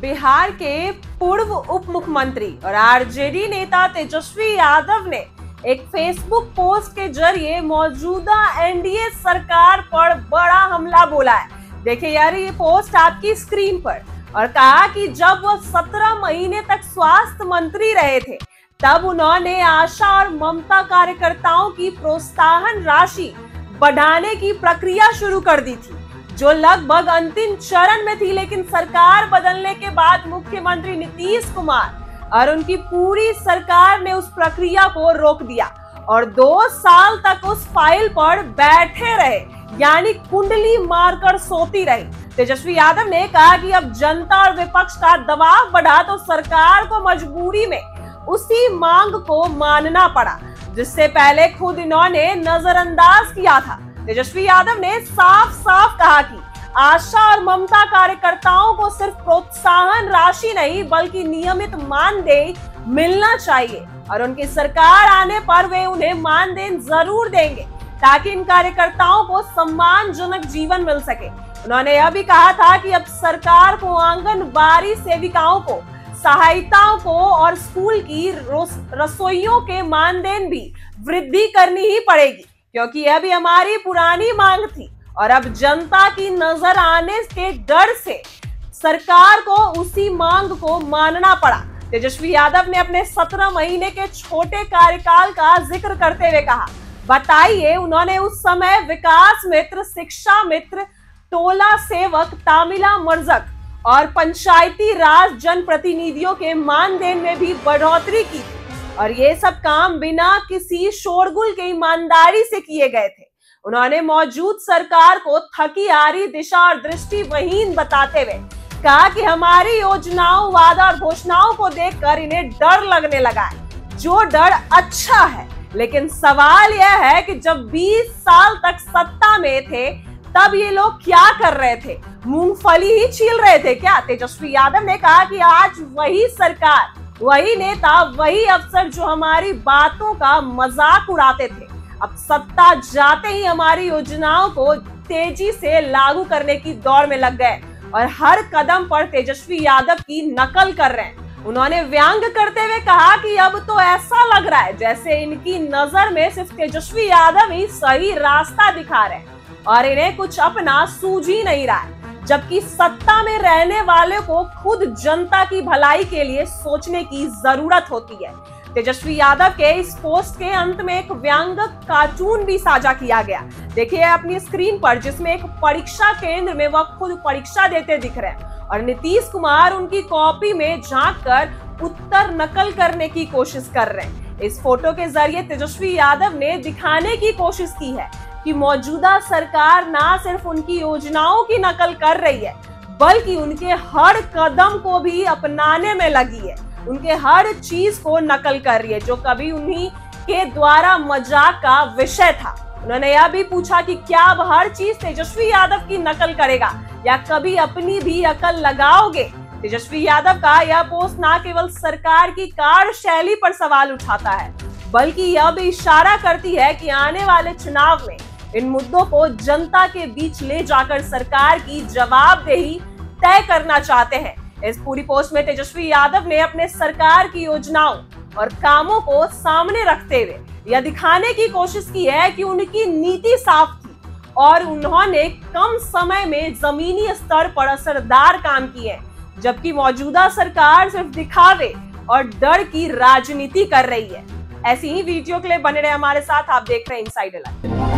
बिहार के पूर्व उप मुख्यमंत्री और आरजेडी नेता तेजस्वी यादव ने एक फेसबुक पोस्ट के जरिए मौजूदा एनडीए सरकार पर बड़ा हमला बोला है। देखिए यार, ये पोस्ट आपकी स्क्रीन पर, और कहा कि जब वो 17 महीने तक स्वास्थ्य मंत्री रहे थे तब उन्होंने आशा और ममता कार्यकर्ताओं की प्रोत्साहन राशि बढ़ाने की प्रक्रिया शुरू कर दी थी, जो लगभग अंतिम चरण में थी। लेकिन सरकार बदलने के बाद मुख्यमंत्री नीतीश कुमार और उनकी पूरी सरकार ने उस प्रक्रिया को रोक दिया और 2 साल तक उस फाइल पर बैठे रहे, यानी कुंडली मारकर सोती रही। तेजस्वी यादव ने कहा कि अब जनता और विपक्ष का दबाव बढ़ा तो सरकार को मजबूरी में उसी मांग को मानना पड़ा, जिससे पहले खुद इन्होंने नजरअंदाज किया था। तेजस्वी यादव ने साफ साफ कहा कि आशा और ममता कार्यकर्ताओं को सिर्फ प्रोत्साहन राशि नहीं बल्कि नियमित मानदेय मिलना चाहिए और उनकी सरकार आने पर वे उन्हें मानदेय जरूर देंगे ताकि इन कार्यकर्ताओं को सम्मानजनक जीवन मिल सके। उन्होंने यह भी कहा था कि अब सरकार को आंगनबाड़ी सेविकाओं को, सहायिताओं को और स्कूल की रसोइयों के मानदेय भी वृद्धि करनी ही पड़ेगी, क्योंकि यह भी हमारी पुरानी मांग थी और अब जनता की नजर आने के डर से सरकार को उसी मांग को मानना पड़ा। तेजस्वी यादव ने अपने 17 महीने के छोटे कार्यकाल का जिक्र करते हुए कहा, बताइए उन्होंने उस समय विकास मित्र, शिक्षा मित्र, टोला सेवक, तामिला मर्जक और पंचायती राज जनप्रतिनिधियों के मानदेय में भी बढ़ोतरी की थी और ये सब काम बिना किसी शोरगुल के ईमानदारी से किए गए थे। उन्होंने मौजूद सरकार को थकी हारी, दिशा और दृष्टिहीन बताते हुए कहा कि हमारी योजनाओं, वादा और घोषणाओं को देखकर इन्हें डर लगने लगा है, जो डर अच्छा है। लेकिन सवाल यह है कि जब 20 साल तक सत्ता में थे तब ये लोग क्या कर रहे थे? मूंगफली ही छील रहे थे क्या? तेजस्वी यादव ने कहा कि आज वही सरकार, वही नेता, वही अफसर जो हमारी बातों का मजाक उड़ाते थे, अब सत्ता जाते ही हमारी योजनाओं को तेजी से लागू करने की दौड़ में लग गए और हर कदम पर तेजस्वी यादव की नकल कर रहे हैं। उन्होंने व्यंग करते हुए कहा कि अब तो ऐसा लग रहा है जैसे इनकी नजर में सिर्फ तेजस्वी यादव ही सही रास्ता दिखा रहे हैं और इन्हें कुछ अपना सूझ ही नहीं रहा है, जबकि सत्ता में रहने वाले को खुद जनता की भलाई के लिए सोचने की जरूरत होती है। तेजस्वी यादव के इस पोस्ट के अंत में एक व्यंग्य कार्टून भी साझा किया गया, देखिए अपनी स्क्रीन पर, जिसमें एक परीक्षा केंद्र में वह खुद परीक्षा देते दिख रहे हैं और नीतीश कुमार उनकी कॉपी में झांककर उत्तर नकल करने की कोशिश कर रहे हैं। इस फोटो के जरिए तेजस्वी यादव ने दिखाने की कोशिश की है कि मौजूदा सरकार ना सिर्फ उनकी योजनाओं की नकल कर रही है बल्कि उनके हर कदम को भी अपनाने में लगी है, उनके हर चीज को नकल कर रही है जो कभी उन्हीं के द्वारा मजाक का विषय था। उन्होंने यह भी पूछा कि क्या अब हर चीज तेजस्वी यादव की नकल करेगा या कभी अपनी भी अकल लगाओगे? तेजस्वी यादव का यह पोस्ट न केवल सरकार की कार्यशैली पर सवाल उठाता है बल्कि यह भी इशारा करती है कि आने वाले चुनाव में इन मुद्दों को जनता के बीच ले जाकर सरकार की जवाबदेही तय करना चाहते हैं। इस पूरी पोस्ट में तेजस्वी यादव ने अपने सरकार की योजनाओं और कामों को सामने रखते हुए यह दिखाने की कोशिश की है कि उनकी नीति साफ थी और उन्होंने कम समय में जमीनी स्तर पर असरदार काम किए, जबकि मौजूदा सरकार सिर्फ दिखावे और डर की राजनीति कर रही है। ऐसी ही वीडियो के लिए बने रहे हमारे साथ, आप देख रहे हैं इनसाइडर लाइव।